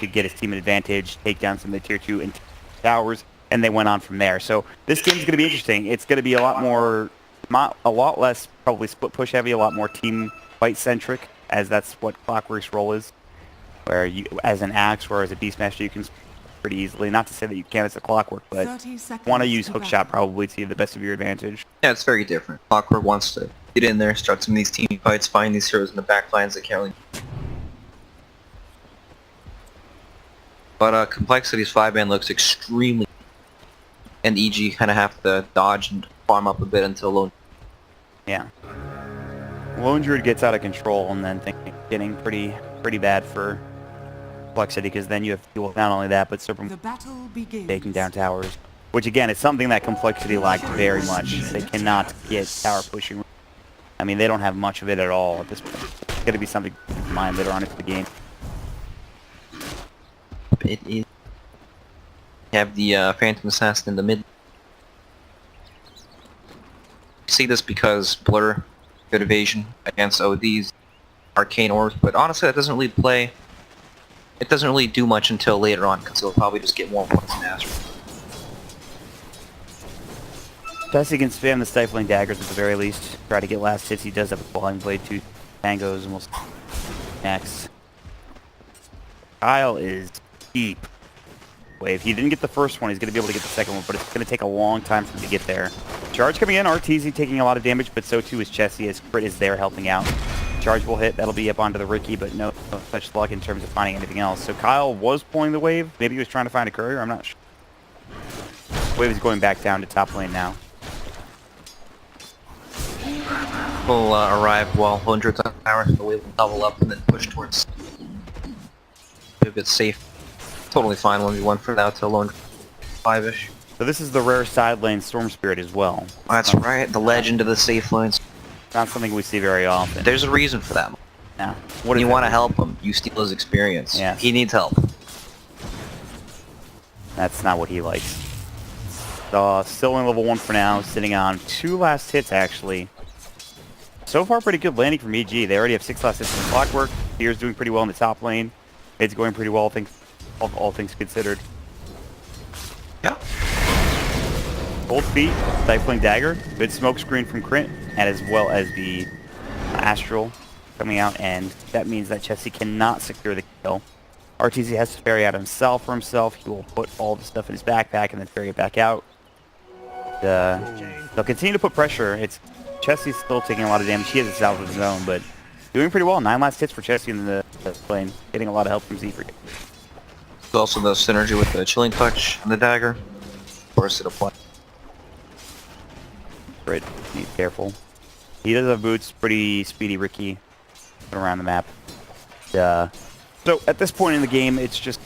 could get his team an advantage, take down some of the tier 2 and towers, and they went on from there. So this game's going to be interesting. It's going to be a lot less probably split push heavy, a lot more team fight centric, as that's what Clockwork's role is. Where you, as an Axe or as a Beastmaster, you can pretty easily. Not to say that you can't as a Clockwork, but want to use Hookshot probably to the best of your advantage. Yeah, it's very different. Clockwork wants to get in there, start some of these team fights, find these heroes in the back lines that can't really... But complexity's 5-man looks extremely... And EG kind of have to dodge and farm up a bit until Lone... Yeah. Lone Druid gets out of control, and then things getting pretty bad for complexity, because then you have to deal with not only that, but Serpent taking down towers, which again is something that complexity lacked very much. They cannot get tower pushing. I mean, they don't have much of it at all at this point. It's going to be something to keep in mind later on into the game. It is. You have the Phantom Assassin in the mid. You see this because Blur, good evasion against OD's Arcane Orbs, but honestly that doesn't really play. It doesn't really do much until later on, because he'll probably just get more points in Astral. Jesse can spam the Stifling Daggers at the very least. Try to get last hits. He does have a Falling Blade, 2 tangos, and we'll see next. Kyle is deep. Wave. He didn't get the first one. He's going to be able to get the second one, but it's going to take a long time for him to get there. Charge coming in. RTZ taking a lot of damage, but so too is Chessie, as Crit is there helping out. Charge will hit. That'll be up onto the Ricky, but no such luck in terms of finding anything else. So Kyle was pulling the wave. Maybe he was trying to find a courier. I'm not sure. Wave is going back down to top lane now. Will arrive while hundreds of hours, and the wave will double up and then push towards a bit safe. Totally fine 1v1 for now till Lone 5-ish. So this is the rare side lane Storm Spirit as well. That's right, the legend of the safe lanes. Not something we see very often. There's a reason for that. Yeah. When you want to help him, you steal his experience. Yeah. He needs help. That's not what he likes. Still in level 1 for now, sitting on 2 last hits actually. So far pretty good landing from EG. They already have 6 last hits from Clockwork. Tier's doing pretty well in the top lane. It's going pretty well, all things considered. Yeah. Cold Feet, Stifling Dagger, good smoke screen from Crit, and as well as the Astral coming out, and that means that Chessie cannot secure the kill. RTZ has to ferry out himself for himself. He will put all the stuff in his backpack and then ferry it back out. They'll continue to put pressure. Chessie's still taking a lot of damage. He has a salve of his own, but doing pretty well. 9 last hits for Chessie in the lane. Getting a lot of help from Zephyr. Also the synergy with the Chilling Touch and the dagger. Of course it applies. Right, be careful. He does have boots, pretty speedy Ricky around the map. So at this point in the game, it's just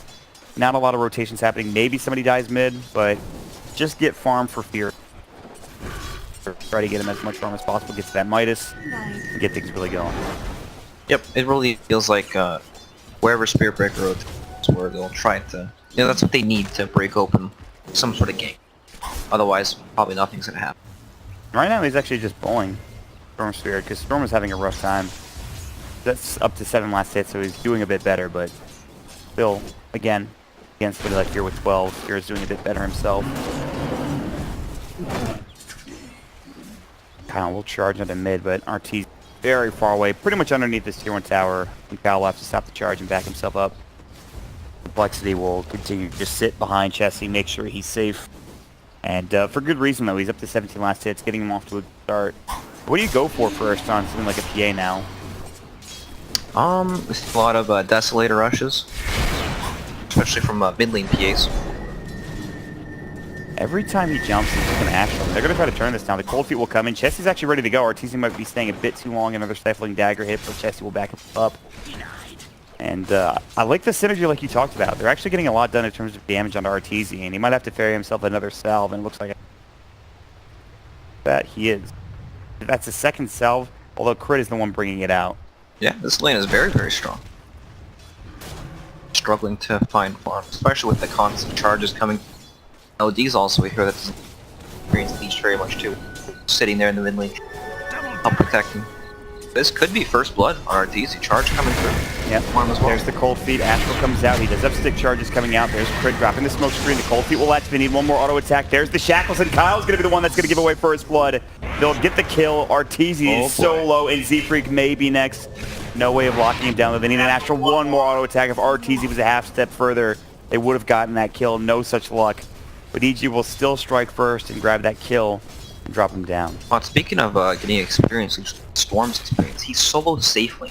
not a lot of rotations happening. Maybe somebody dies mid, but just get farm for fear. Try to get him as much farm as possible, get to that Midas, and get things really going. Yep, it really feels like wherever Spirit Breaker rotates, where they'll try to... You know, that's what they need to break open some sort of game. Otherwise, probably nothing's going to happen. Right now, he's actually just bowling Storm Spirit, because Storm is having a rough time. That's up to 7 last hits, so he's doing a bit better, but still, again, against somebody like here with 12, Fear is doing a bit better himself. Kyle will charge into mid, but RT's very far away, pretty much underneath this tier 1 tower, and Kyle will have to stop the charge and back himself up. Complexity will continue to just sit behind Chessie, make sure he's safe. And for good reason, though. He's up to 17 last hits, getting him off to a start. What do you go for first on something like a PA now? There's a lot of Desolator rushes, especially from mid lane PAs. Every time he jumps, he's just going to Astral. They're going to try to turn this down. The Cold Feet will come in. Chessie's actually ready to go. RTZ might be staying a bit too long. Another Stifling Dagger hit, but Chessie will back him up. And I like the synergy like you talked about. They're actually getting a lot done in terms of damage onto RTZ, and he might have to ferry himself another salve, and it looks like that he is. That's a second salve, although Crit is the one bringing it out. Yeah, this lane is very, very strong. Struggling to find farm, especially with the constant charges coming. LD's also a hero that doesn't experience leech very much too. Sitting there in the mid lane, help protecting. This could be first blood on RTZ. Charge coming through. Yep. Form as well. There's the cold feet. Astral comes out. He does up stick charges coming out. There's Crit dropping the smoke screen. The cold feet will actually need one more auto attack. There's the shackles, and Kyle's going to be the one that's going to give away first blood. They'll get the kill. Arteezy is so low, and Z-Freak may be next. No way of locking him down, though. They need an Astral one more auto attack. If Arteezy was a half step further, they would have gotten that kill. No such luck. But EG will still strike first and grab that kill and drop him down. Speaking of getting experience, Storm's experience, he's solo safely.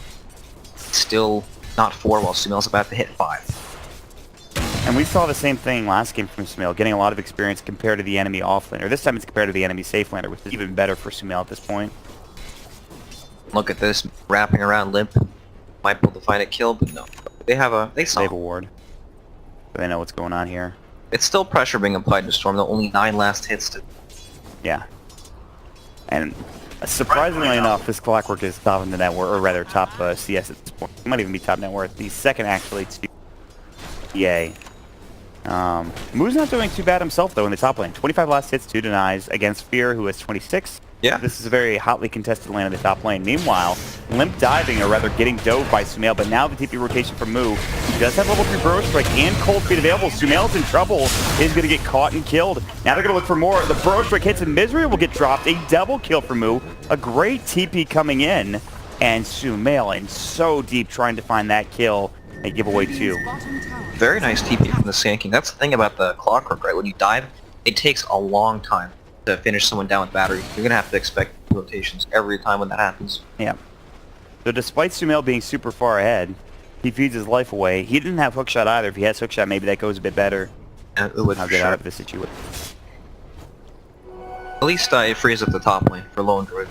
Still not 4 while Sumail's about to hit 5. And we saw the same thing last game from Sumail, getting a lot of experience compared to the enemy offlaner. This time it's compared to the enemy safe laner, which is even better for Sumail at this point. Look at this, wrapping around Limp. Might be able to find a kill, but no. They have a ward. So they know what's going on here. It's still pressure being applied to Storm, though only 9 last hits to... Yeah. And surprisingly enough, this Clockwork is top of the net worth, or rather top CS at this point. It might even be top net worth. The second actually to EA. Moo's not doing too bad himself though in the top lane. 25 last hits, 2 denies against Fear, who has 26. Yeah. This is a very hotly contested lane in the top lane. Meanwhile, Limp diving, or rather getting dove by Sumail, but now the TP rotation from Moo. He does have level 3 Burrow Strike and Cold Feet available. Sumail's in trouble. He's going to get caught and killed. Now they're going to look for more. The Burrow Strike hits and Misery will get dropped. A double kill for Moo. A great TP coming in. And Sumail in so deep trying to find that kill and give away 2. Very nice TP from the Sand King. That's the thing about the Clockwork, right? When you dive, it takes a long time to finish someone down with battery. You're going to have to expect rotations every time when that happens. Yeah. So despite Sumail being super far ahead, he feeds his life away. He didn't have hookshot either. If he has hookshot, maybe that goes a bit better. It would I'll get out of this situation. At least it frees up the top lane for Lone Druid.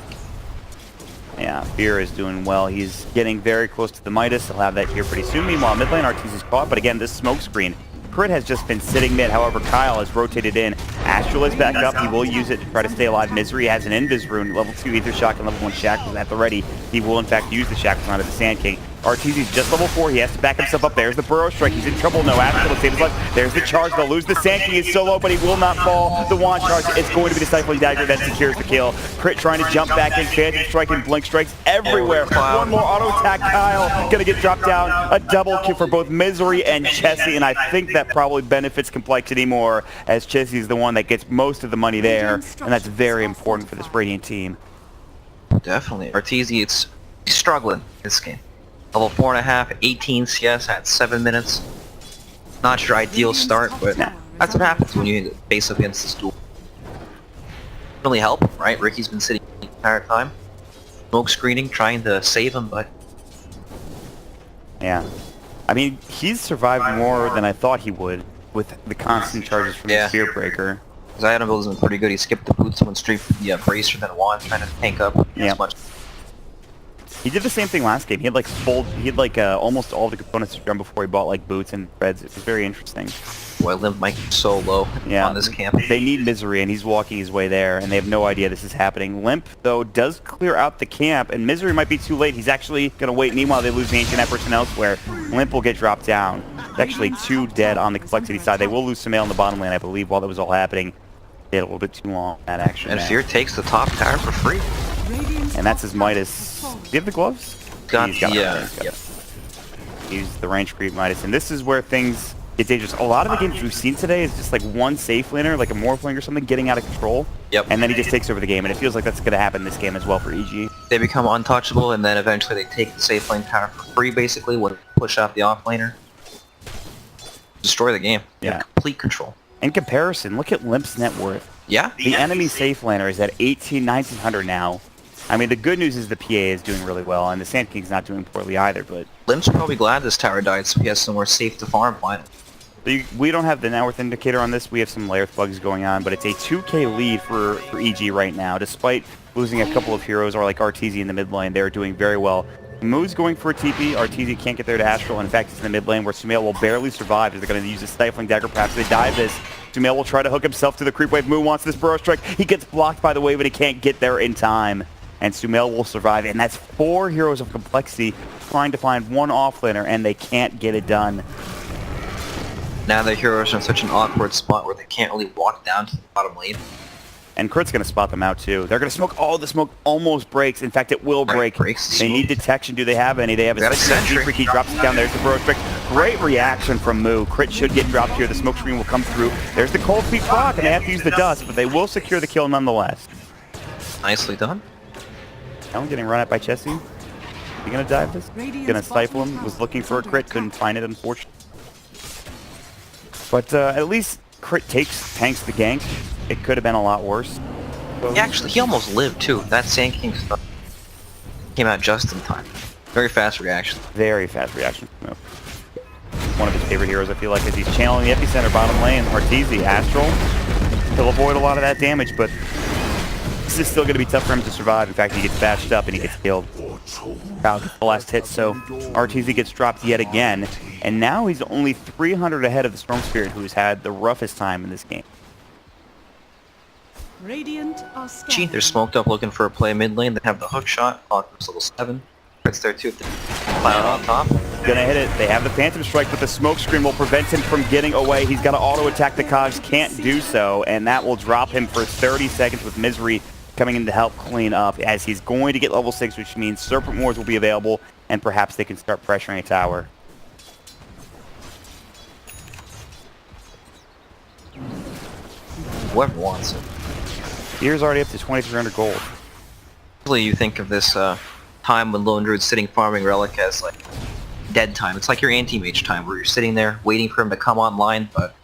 Yeah, Fear is doing well. He's getting very close to the Midas. He'll have that here pretty soon. Meanwhile, mid lane, Arteezy's caught, but again, this smoke screen. Crit has just been sitting mid. However, Kyle has rotated in. Astral is back up. He will use it to try to stay alive. Misery has an Invis rune. Level 2 Ether Shock and level 1 Shackles at the ready. He will, in fact, use the Shackles onto the Sand King. Arteezy's just level 4. He has to back himself up. There's the Burrow Strike. He's in trouble. No Astral to save his life. There's the charge. They'll lose the Sand King. He's solo, but he will not fall. The Wand Charge is going to be the Stifling Dagger that secures the kill. Crit trying to jump back in. Phantom Strike and Blink Strikes everywhere. One more auto attack. Kyle going to get dropped down. A double kill for both Misery and Chessie, and I think that probably benefits Complexity more, as Chessie is the one that gets most of the money there, and that's very important for this Radiant team. Definitely. Arteezy, he's struggling this game. Level 4.5, 18 CS at 7 minutes. Not your ideal start, but that's what happens when you face up against this duel. Really help, right? Ricky's been sitting the entire time. Smoke screening, trying to save him, but... Yeah. I mean, he's survived more than I thought he would with the constant charges from the Spear Breaker. His item build has been pretty good. He skipped the boots, went straight for the bracer, then wand, trying to tank up as much. He did the same thing last game. He had almost all the components to drum before he bought like boots and threads. It was very interesting. Boy, Limp might be so low on this camp. They need Misery, and he's walking his way there, and they have no idea this is happening. Limp, though, does clear out the camp, and Misery might be too late. He's actually going to wait. Meanwhile, they lose the Ancient Efforts and elsewhere. Limp will get dropped down. It's actually 2 dead on the Complexity side. They will lose Sumail in the bottom lane, I believe, while that was all happening. They had a little bit too long, that action. And Fear takes the top tower for free. And that's his Midas. Do you have the gloves? He's got Use the range creep Midas, and this is where things get dangerous. A lot of the games we've seen today is just like one safe laner, like a Morphling or something, getting out of control. Yep. And then he just takes over the game, and it feels like that's going to happen this game as well for EG. They become untouchable, and then eventually they take the safe lane tower for free, basically, when push out the off laner. Destroy the game. Yeah. Complete control. In comparison, look at Limp's net worth. Yeah. The enemy safe laner is at 1900 now. I mean, the good news is the PA is doing really well, and the Sand King's not doing poorly either, but... Limp's probably glad this tower died, so he has somewhere safe to farm finally. We don't have the net worth indicator on this. We have some layer bugs going on, but it's a 2k lead for EG right now. Despite losing a couple of heroes, or like Arteezy in the mid lane, they're doing very well. Moo's going for a TP. Arteezy can't get there to Astral. In fact, it's in the mid lane where Sumail will barely survive as they're going to use a Stifling Dagger. Perhaps they dive this. Sumail will try to hook himself to the creep wave. Moo wants this Burrow Strike. He gets blocked by the wave, but he can't get there in time. And Sumail will survive, and that's 4 heroes of Complexity trying to find one offlaner, and they can't get it done. Now the heroes are in such an awkward spot where they can't really walk down to the bottom lane. And Crit's going to spot them out, too. They're going to smoke. Oh, the smoke almost breaks. In fact, it will break. They need detection. Do they have any? They have a sentry. He drops it down. There's the Burrow Strike. Great reaction from Moo. Crit should get dropped here. The smoke screen will come through. There's the cold feet proc, and they have to use the dust, but they will secure the kill nonetheless. Nicely done. Alan getting run at by Chessie. You going to dive this? Going to stifle him. Was looking for a crit. Couldn't find it, unfortunately. But at least Crit tanks the gank. It could have been a lot worse. Yeah, actually, he almost lived, too. That Sand King stuff came out just in time. Very fast reaction. Very fast reaction. One of his favorite heroes, I feel like, as he's channeling the epicenter bottom lane. Arteezy, Astral. He'll avoid a lot of that damage, but this is still going to be tough for him to survive. In fact, he gets bashed up and he gets killed. Crowd gets the last hit, so Arteezy gets dropped yet again. And now he's only 300 ahead of the Storm Spirit, who's had the roughest time in this game. Gee, they're smoked up looking for a play mid lane. They have the hook shot. Octopus level 7. It's there too. Cloud on top. Gonna hit it. They have the Phantom Strike, but the smoke screen will prevent him from getting away. He's got to auto attack the cogs. Can't do so, and that will drop him for 30 seconds with Misery coming in to help clean up, as he's going to get level 6, which means Serpent Wars will be available, and perhaps they can start pressuring a tower. Whoever wants it. Fear's already up to 2,300 gold. Usually you think of this time when Lone Druid's sitting farming Relic as like dead time. It's like your anti-mage time, where you're sitting there waiting for him to come online, but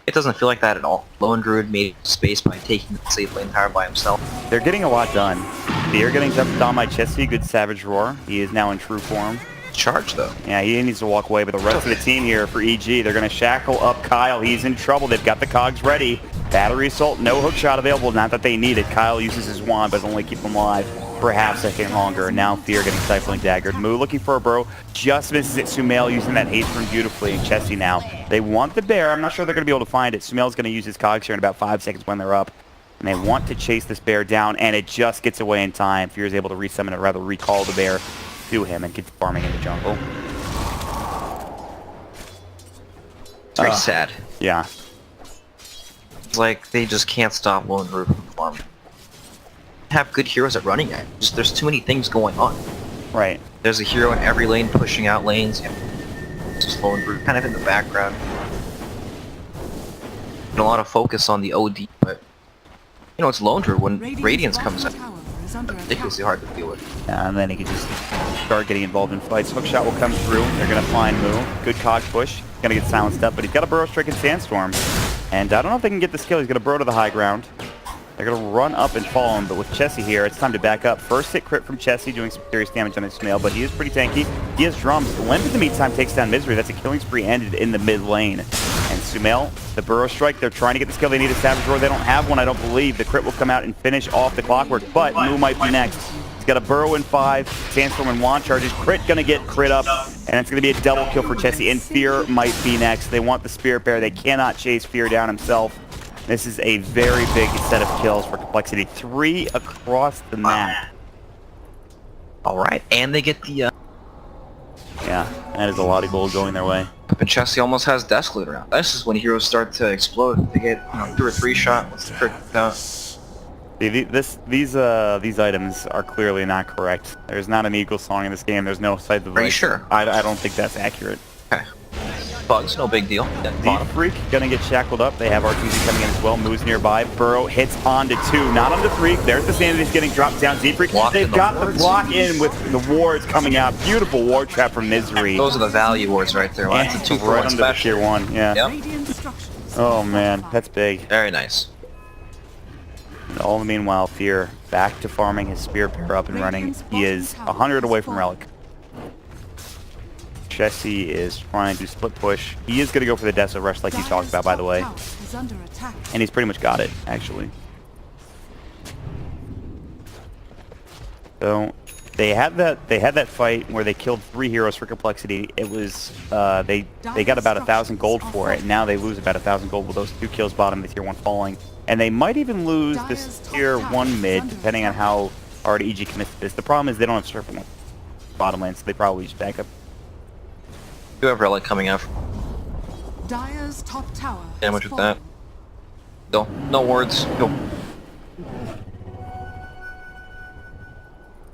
it doesn't feel like that at all. Lone Druid made space by taking the safe lane tower by himself. They're getting a lot done. Fear getting jumped down by Chessie, good Savage Roar. He is now in true form. Charge though. Yeah, he needs to walk away, but the rest of the team here for EG, they're going to shackle up Kyle. He's in trouble. They've got the cogs ready. Battery Assault, no hook shot available. Not that they need it. Kyle uses his wand, but only keep him alive for a half second longer. Now Fear getting Stifling Daggered. Moo looking for a burrow. Just misses it. Sumail using that haste rune beautifully. And Chessie now. They want the bear. I'm not sure they're going to be able to find it. Sumail's going to use his cogs here in about 5 seconds when they're up. And they want to chase this bear down, and it just gets away in time. Fear is able to resummon it, rather recall the bear to him and keep farming in the jungle. It's very sad. Yeah. It's like they just can't stop Lone Druid from farming. Have good heroes at running it. Just, there's too many things going on. Right. There's a hero in every lane pushing out lanes. And just Lone Druid kind of in the background. And a lot of focus on the OD, but you know, it's Lone Druid when Radiance comes out. Ridiculously hard to deal with. Yeah, and then he can just start getting involved in fights. Hookshot will come through. They're going to find Moo. Good cog push. Going to get silenced up, but he's got a Burrow Strike and Sandstorm. And I don't know if they can get this kill. He's going to burrow to the high ground. They're going to run up and follow him, but with Chessie here, it's time to back up. First hit crit from Chessie, doing some serious damage on his Sumail, but he is pretty tanky. He has drums. Limp in the meantime takes down Misery. That's a killing spree ended in the mid lane. And Sumail, the Burrow Strike, they're trying to get this kill. They need a Savage Roar. They don't have one, I don't believe. The crit will come out and finish off the Clockwork, but Moo might be next. He's got a Burrow in 5, Sandstorm and Wand charges. Crit gonna get crit up, and it's gonna be a double kill for Chessie, and Fear might be next. They want the Spirit Bear. They cannot chase Fear down himself. This is a very big set of kills for compLexity. 3 across the map. Alright, and they get the Yeah, that is a lot of gold going their way. and Chessie almost has Desk Loot around. This is when heroes start to explode. They get 2 or 3 shot. What's the crit count? See, these items are clearly not correct. There's not an Eagle Song in this game. There's no Sight of the Are you sure? I don't think that's accurate. Okay. Bugs, no big deal. Deep Freak gonna get shackled up. They have Arteezy coming in as well. Moves nearby. Burrow hits onto 2, not onto 3. There's the Sanity's getting dropped down. Deep Freak. They've got the block in with the wards coming out. Beautiful ward trap from Misery. Those are the value wards right there. Well, that's a 2 for 1 special. Tier 1. Yeah. Yep. Oh man, that's big. Very nice. And all the meanwhile, Fear back to farming his Spirit Bear up and running. He is 100 away from Relic. Chessie is trying to split push. He is going to go for the Deso Rush like you talked about, by the way. And he's pretty much got it, actually. So they had that fight where they killed 3 heroes for compLexity. It was they got about 1,000 gold for it. And now they lose about 1,000 gold with those 2 kills bottom, the tier 1 falling. And they might even lose this tier 1 mid, depending on how hard EG commits to this. The problem is they don't have Serpent bottom lane, so they probably just back up. You have Relic coming out. Dire's top tower Damage with that. No words. Go.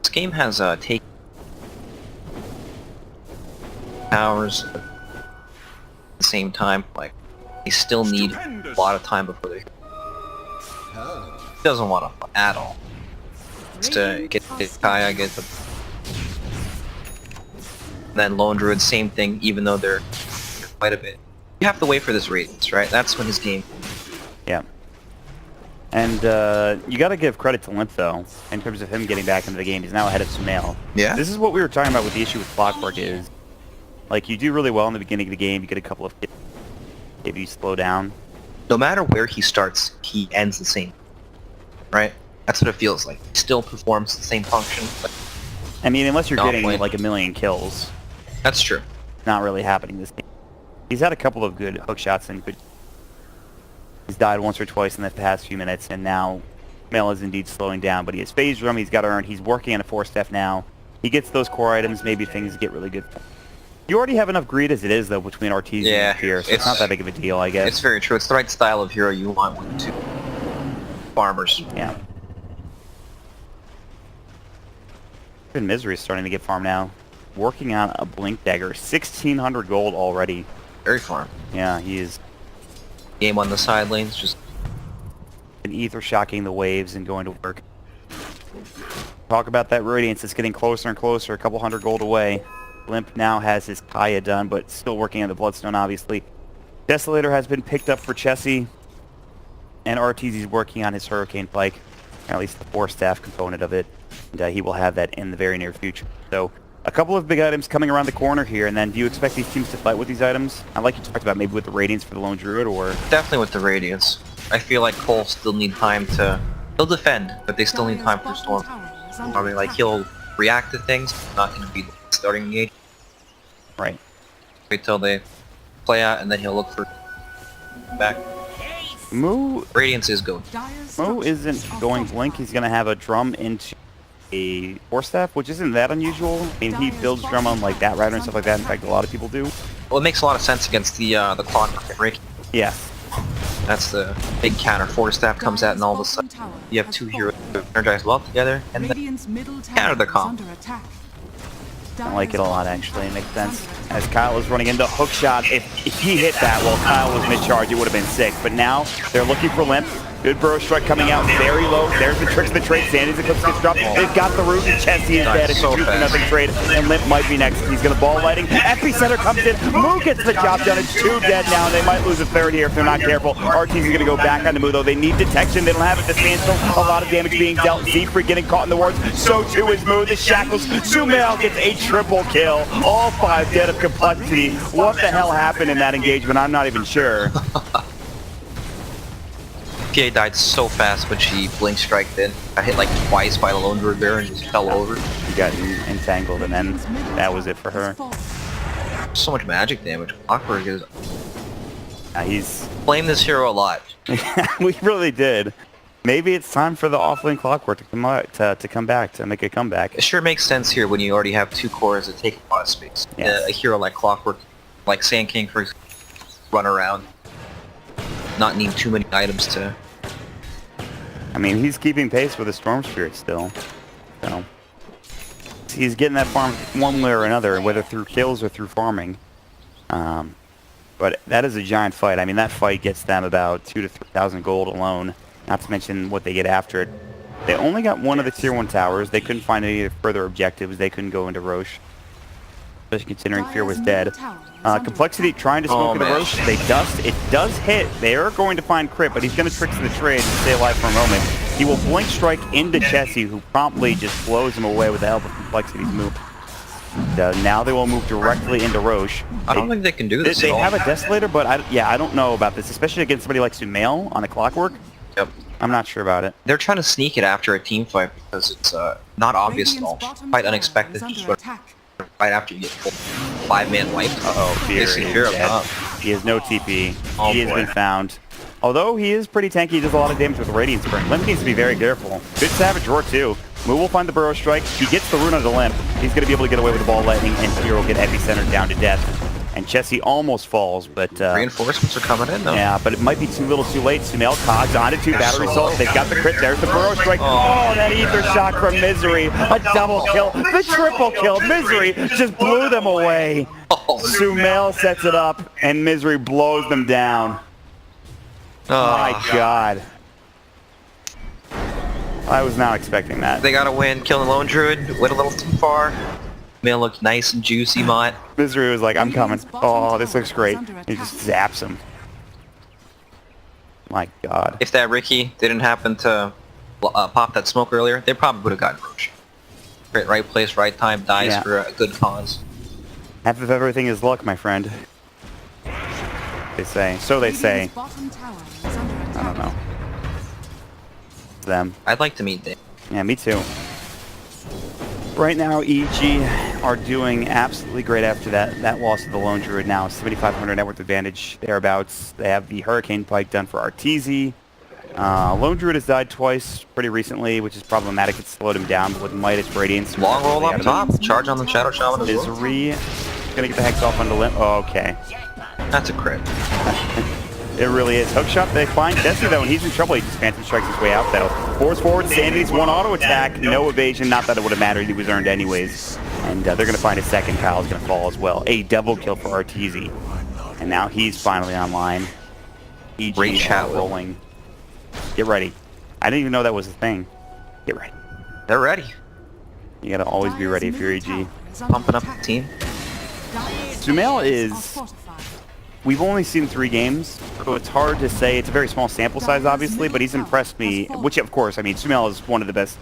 This game has take hours at the same time. Like, they still need a lot of time before they. He doesn't want to at all. Just to get the Kaya, get the. Then Lone Druid, same thing. Even though they're quite a bit. You have to wait for this Radiance, right? That's when his game. Yeah. And you got to give credit to Limp, though, in terms of him getting back into the game. He's now ahead of Sumail. Yeah. This is what we were talking about with the issue with Clockwork is, like, you do really well in the beginning of the game, you get a couple of hits, if you slow down. No matter where he starts, he ends the same. Right? That's what it feels like. He still performs the same function. But I mean, unless you're getting, playing. like, a million kills. That's true. Not really happening this game. He's had a couple of good hook shots and good... He's died once or twice in the past few minutes, and now Mel is indeed slowing down, but he has phase drum, he's got to earn, he's working on a 4-step now. He gets those core items, maybe things get really good. You already have enough greed as it is, though, between Arteezy and Fear, so it's not that big of a deal, I guess. It's very true. It's the right style of hero you want with two farmers. Yeah. Even Misery is starting to get farm now. Working on a Blink Dagger, 1,600 gold already. Very farm. Yeah, he is. Game on the side lanes, just An Ether shocking the waves and going to work. Talk about that Radiance, it's getting closer and closer, a couple hundred gold away. Limp now has his Kaya done, but still working on the Bloodstone, obviously. Desolator has been picked up for Chessie, and Arteezy's working on his Hurricane Pike, or at least the 4-staff component of it, and he will have that in the very near future. So, a couple of big items coming around the corner here, and then do you expect these teams to fight with these items? I like you talked about maybe with the Radiance for the Lone Druid, or... Definitely with the Radiance. I feel like Cole still need time to... He'll defend, but they still need time for Storm. I mean, like, he'll react to things, not going to be starting engage. Right. Wait till they play out, and then he'll look for... back. Moo... Radiance is good. Moo isn't going Blink, he's going to have a drum into a 4-staff, which isn't that unusual. I mean, he builds drum on like that Rider and stuff like that. In fact, a lot of people do. Well, it makes a lot of sense against the Clockwork Rick. Yeah. That's the big counter. 4-staff comes out, and all of a sudden you have two heroes who energize well together, and then counter the comp. I like it a lot, actually. It makes sense. As Kyle is running into hook shot, if he hit that while Kyle was mid-charge, it would have been sick. But now they're looking for Limp. Good burrow strike coming out very low. There's the tricks of the trade. Sandy's Eclipse gets dropped. They've got the root, and Chessie is dead. It's a 2-0 trade, and Limp might be next. He's going to ball lighting. Epicenter comes in. Moo gets the job done. It's 2 dead now, and they might lose a 3rd here if they're not careful. Arteezy is going to go back on the Moo, though. They need detection. They don't have it. The Sandstone, a lot of damage being dealt. Siegfried getting caught in the wards. So too is Moo. The Shackles. Sumail gets a triple kill. All 5 dead of compLexity. What the hell happened in that engagement? I'm not even sure. PA died so fast when she blink striked in. Got hit like twice by the Lone Druid there and just fell over. She got entangled, and then that was it for her. So much magic damage. Clockwork is... He's... Blame this hero a lot. We really did. Maybe it's time for the offlane Clockwork to come out, to come back, to make a comeback. It sure makes sense here when you already have 2 cores that take a lot of space. Yes. A hero like Clockwork, like Sand King, for example, run around. Not need too many items to... I mean, he's keeping pace with the Storm Spirit still. So he's getting that farm one way or another, whether through kills or through farming. But that is a giant fight. I mean, that fight gets them about 2,000 to 3,000 gold alone, not to mention what they get after it. They only got one of the Tier 1 towers. They couldn't find any further objectives. They couldn't go into Roche, especially considering Fear was dead. compLexity trying to smoke the Roche. It does hit. They are going to find Crit, but he's going to trick the trade and stay alive for a moment. He will blink strike into Chessie, who promptly just blows him away with the help of compLexity's move. Now they will move directly into Roche. I don't think they can do this. They have a Desolator, but I don't know about this, especially against somebody like Sumail on a Clockwork. Yep. I'm not sure about it. They're trying to sneak it after a team fight because it's not obvious at all. Quite unexpected. Just right after you get 5-man wiped. Uh-oh, Fear is dead. He has no TP. He has been found. Although he is pretty tanky, he does a lot of damage with Radiant Spring. Limp needs to be very careful. Good Savage Roar too. Moo will find the Burrow Strike. He gets the rune on the Limp. He's going to be able to get away with the ball lightning, and Fear will get Epicenter down to death. And Chessie almost falls, but... Reinforcements are coming in, though. Yeah, but it might be too little too late. Sumail cogs onto 2 battery assault. They've got the crit. There's the burrow strike. Oh, that ether shock from Misery. A double kill. The triple kill. Misery just blew them away. Sumail sets it up, and Misery blows them down. My God. I was not expecting that. They gotta win. Killing the Lone Druid. Went a little too far. Sumail looked nice and juicy, Mott. Misery was like, I'm coming. Oh, this looks great. He just zaps him. My God. If that Ricky didn't happen to pop that smoke earlier, they probably would have gotten Roach. Right place, right time, dies for a good cause. Half of everything is luck, my friend. They say. So they say. I don't know. It's them. I'd like to meet them. Yeah, me too. Right now, EG are doing absolutely great after that loss of the Lone Druid now. 7,500 net worth advantage, thereabouts. They have the Hurricane Pike done for Arteezy. Lone Druid has died twice pretty recently, which is problematic. It slowed him down, but with Midas Radiance... Long roll up top, charge on the Shadow Shaman as well. Misery gonna get the Hex off onto Limp. Oh, okay. That's a crit. It really is. Hookshot, they find Chessie, though, and he's in trouble. He just Phantom Strikes his way out, though. Force forward, Sanity's 1 auto attack, no evasion. Not that it would have mattered. He was earned anyways. And they're going to find a second. Kyle's going to fall as well. A double kill for Arteezy. And now he's finally online. EG Great chat rolling. Get ready. I didn't even know that was a thing. Get ready. They're ready. You got to always be ready if you're EG. Pumping up the team. Sumail is... We've only seen 3 games, so it's hard to say. It's a very small sample size, obviously, but he's impressed me. Which, of course, I mean, Sumail is one of the best,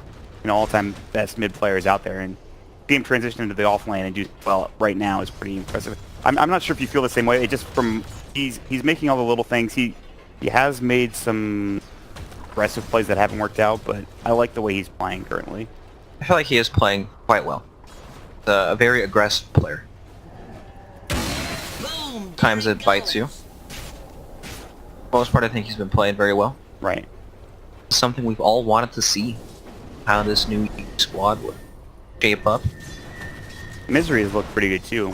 all-time best mid players out there, and see him transition into the off lane and do well right now is pretty impressive. I'm not sure if you feel the same way. It just from he's making all the little things. He has made some aggressive plays that haven't worked out, but I like the way he's playing currently. I feel like he is playing quite well. A very aggressive player. Times it bites you. For the most part, I think he's been playing very well. Right. Something we've all wanted to see. How this new squad would shape up. Misery has looked pretty good too.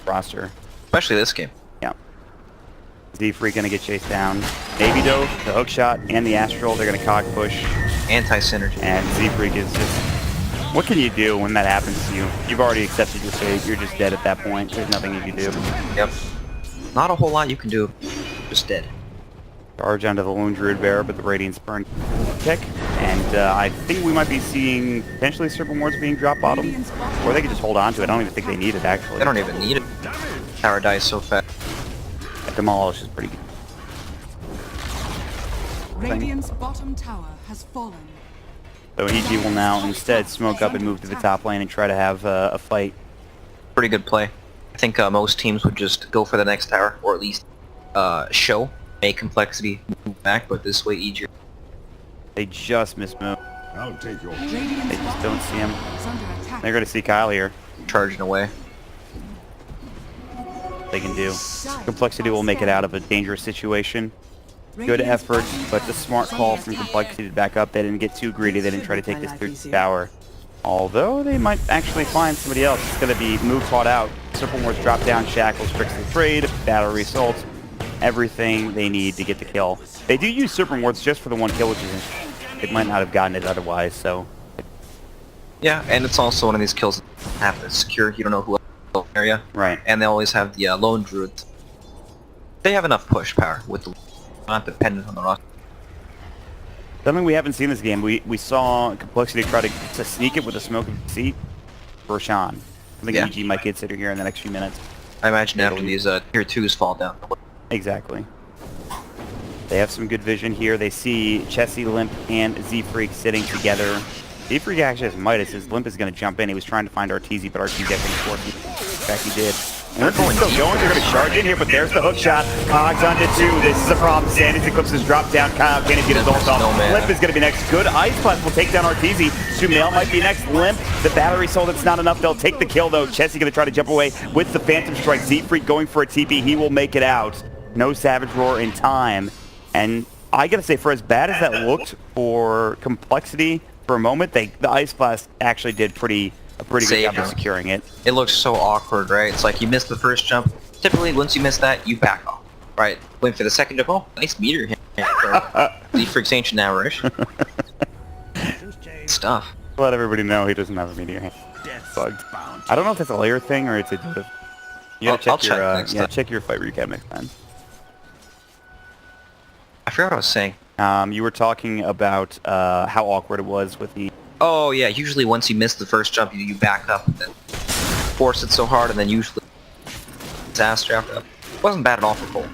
Roster. Especially this game. Yeah. Z-Freak gonna get chased down. Navy Dope, the hookshot, and the Astral, they're gonna cog push. Anti-synergy. And Z-Freak is just... What can you do when that happens to you? You've already accepted your fate. You're just dead at that point. There's nothing you can do. Yep. Not a whole lot you can do. Just dead. Charge onto the Lone Druid Bear, but the Radiance Burn tick. And I think we might be seeing potentially Serpent Wards being drop bottom. Or they could just hold on to it. I don't even think they need it, actually. They don't even need it. Tower dies so fast. Demolish is pretty good. Radiant's bottom tower has fallen. So EG will now instead smoke up and move to the top lane and try to have a fight. Pretty good play. I think most teams would just go for the next tower, or at least make compLexity move back, but this way EG... They just mismove. I'll take your... They just don't see him. They're going to see Kyle here. Charging away. They can do. compLexity will make it out of a dangerous situation. Good effort, but the smart call from compLexity to back up. They didn't get too greedy. They didn't try to take this third tower. Although they might actually find somebody else. It's going to be move fought out. Serpent Wards drop down, shackles, tricks the trade, battery assault, everything they need to get the kill. They do use Serpent Wards just for the 1 kill, which is interesting. They might not have gotten it otherwise, so... Yeah, and it's also one of these kills that have to secure. You don't know who else in the area. Right. And they always have the Lone Druid. They have enough push power with the... Not dependent on the roster. Something we haven't seen this game. We saw compLexity try to sneak it with a smoke of deceit for Sean. I think EG might get sitter here in the next few minutes. I imagine after these tier 2s fall down. Exactly. They have some good vision here. They see Chessie, Limp, and Z-Freak sitting together. Z-Freak actually has Midas. His Limp is going to jump in. He was trying to find Arteezy, but Arteezy actually forced him. In fact, he did. And they're still going. They're going to charge in here, but there's the hook shot. Cogs onto 2. This is a problem. Sandys Eclipses drop down. Kyle can't get his ult off. Limp is going to be next. Good Ice Blast will take down Arteezy. Sumail might be next. Limp, the battery sold. It's not enough. They'll take the kill, though. Chessie going to try to jump away with the Phantom Strike. Z-Freak going for a TP. He will make it out. No Savage Roar in time. And I got to say, for as bad as that looked for compLexity, for a moment, the Ice Blast actually did pretty a pretty good job of Saved. securing it. It looks so awkward, right? It's like you missed the first jump. Typically, once you miss that, you back off. Right? Wait for the second jump. Oh, nice meteor hit. Z-Freak's Ancient Hour-ish. Stuff. Let everybody know he doesn't have a meteor hand. Bugged. I don't know if that's a layer thing or it's a Dota. You gotta I'll check your check next time. check your fight recap next time. I forgot what I was saying. You were talking about how awkward it was with the. Oh yeah, usually once you miss the first jump, you back up and then force it so hard, and then usually disaster after that. It wasn't bad at all for Cole.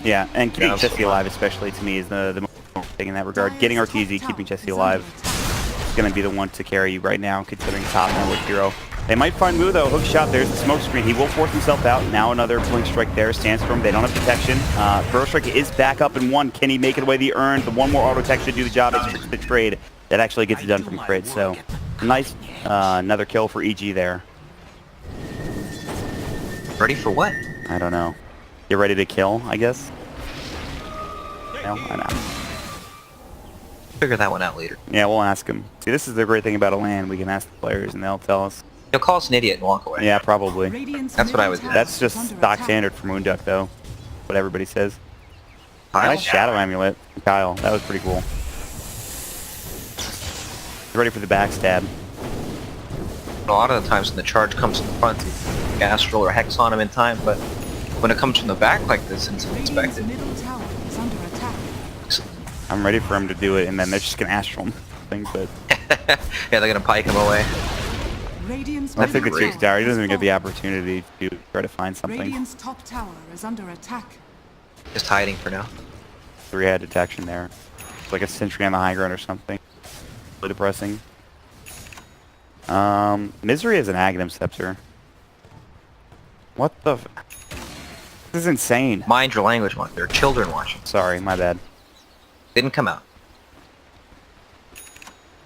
Yeah, and keeping Yeah, Chessie alive, especially to me, is the most important thing in that regard. Getting RTZ, keeping Chessie alive, is going to be the one to carry you right now, considering top network hero. They might find Mu though. Hook shot. There's the smoke screen. He will force himself out. Now another blink strike there. Sandstorm. They don't have protection. Throw strike is back up in one. Can he make it away the earned? The one more auto attack should do the job. It's the trade that actually gets it done from crit. So nice. Another kill for EG there. Ready for what? I don't know. You're ready to kill, I guess? No, I know. Figure that one out later. Yeah, we'll ask him. See, this is the great thing about a LAN. We can ask the players and they'll tell us. He'll call us an idiot and walk away. Yeah, probably. That's what I would do. That's just stock standard for Moonduck, though. What everybody says. Nice Shadow Amulet, Kyle. That was pretty cool. He's ready for the backstab. A lot of the times when the charge comes from the front, Astral or Hex on him in time, but when it comes from the back like this, it's unexpected. I'm ready for him to do it, and then they're just gonna Astral him. But yeah, they're gonna pike him away. I think the Chief's tower. He doesn't even get the opportunity to try to find something. Radiant's top tower is under attack. Just hiding for now. 3-head detection there. It's like a sentry on the high ground or something. Really depressing. Misery is an Aghanim Scepter. What the this is insane. Mind your language, man. There are children watching. Sorry, my bad. Didn't come out.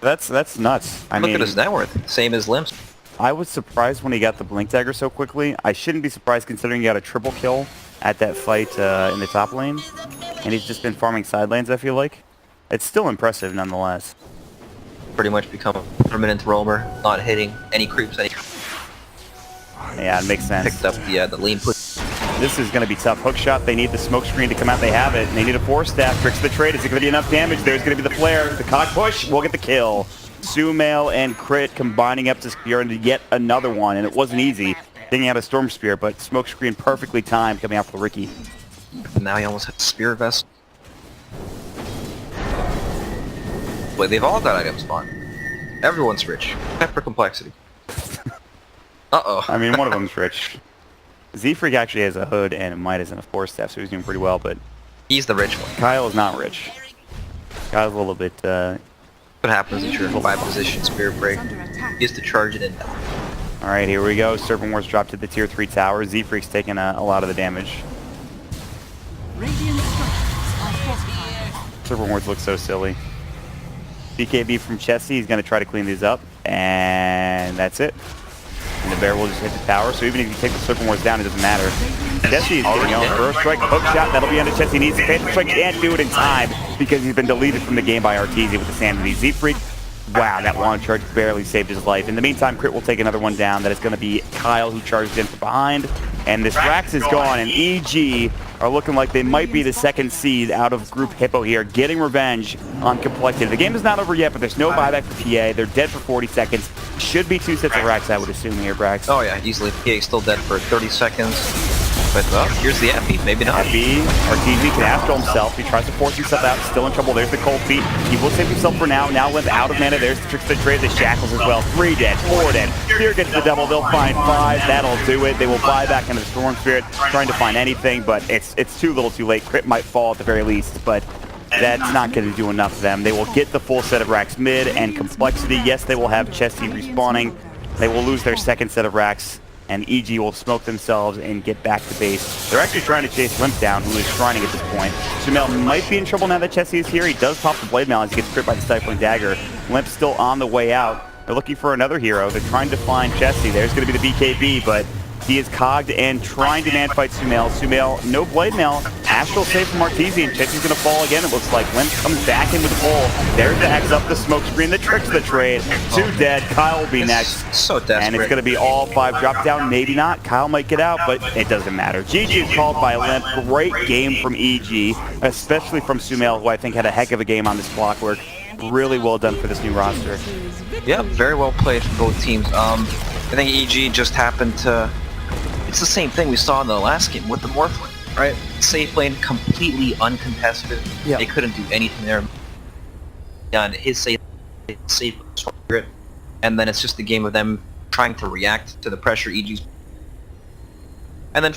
That's nuts. I Look mean, at his net worth. Same as Limbs. I was surprised when he got the Blink Dagger so quickly. I shouldn't be surprised considering he got a triple kill at that fight in the top lane. And he's just been farming side lanes, I feel like. It's still impressive nonetheless. Pretty much become a permanent roamer, not hitting any creeps. Yeah, it makes sense. Picked up the lean push. This is going to be tough. Hook shot, they need the smoke screen to come out. They have it. And they need a 4-staff. Tricks the trade. Is it going to be enough damage? There's going to be the flare. The cock push will get the kill. Sumail and Crit combining up to secure into yet another one. And it wasn't easy taking out a Storm Spear, but smoke screen perfectly timed coming out for Ricky. Now he almost has a Spear Vest. Wait, they've all got items spawn. Everyone's rich. Except for complexity. Uh-oh. I mean, one of them's rich. Z-Freak actually has a hood and a Midas and a 4-staff, so he's doing pretty well, but He's the rich one. Kyle is not rich. Kyle's a little bit, What happens if you're in 5 position Spirit Break? He has to charge it in now. Alright, here we go. Serpent Wars dropped to the tier 3 tower. Z-Freak's taking a lot of the damage. Radiant structures are fortified. Serpent Wars looks so silly. BKB from Chessie. He's going to try to clean these up, and that's it. And the bear will just hit the tower, so even if you take the Serpent Wars down, it doesn't matter. Chessie is getting on first strike, hook shot, that'll be under Chessie. He needs the Phantom Strike, can't do it in time because he's been deleted from the game by RTZ with the Sanity. Z-Freak, wow, that launch charge barely saved his life. In the meantime, Crit will take another one down. That is going to be Kyle, who charged in from behind. And this Rax is gone, and EG are looking like they might be the second seed out of Group Hippo here, getting revenge on compLexity. The game is not over yet, but there's no buyback for PA. They're dead for 40 seconds. Should be 2 sets of Rax, I would assume here, Brax. Oh yeah, easily. PA's still dead for 30 seconds. But here's the FB, maybe not. FB, RTZ can Astral himself. He tries to force himself out, still in trouble. There's the cold feet. He will save himself for now. Now Limp out of mana. There's the Tricks the Trade, the Shackles as well. 3 dead, 4 dead. Here gets the double. They'll find 5. That'll do it. They will buy back into the Storm Spirit, trying to find anything, but it's too little too late. Crit might fall at the very least, but that's not going to do enough for them. They will get the full set of Rax mid and compLexity. Yes, they will have Chessie respawning. They will lose their second set of Rax, and EG will smoke themselves and get back to base. They're actually trying to chase Limp down, who is shrining at this point. Sumail might be in trouble now that Chessie is here. He does pop the Blade Mail as he gets crit by the Stifling Dagger. Limp's still on the way out. They're looking for another hero. They're trying to find Chessie. There's going to be the BKB, but He is cogged and trying to man-fight Sumail. Sumail, no blade mail. Astral save from Artesian. Chetty's going to fall again, it looks like. Limp comes back in with the pull. There's the X up the smoke screen. The tricks the trade. 2 dead. Kyle will be next. So desperate. And it's going to be all 5 drop down. Maybe not. Kyle might get out, but it doesn't matter. GG is called by Limp. Great game from EG, especially from Sumail, who I think had a heck of a game on this block work. Really well done for this new roster. Yep, very well played for both teams. I think EG just happened to... It's the same thing we saw in the last game with the Morphling, right? Safe lane, completely uncontested. Yep. They couldn't do anything there. Done his safe grip, and then it's just the game of them trying to react to the pressure EG's. And then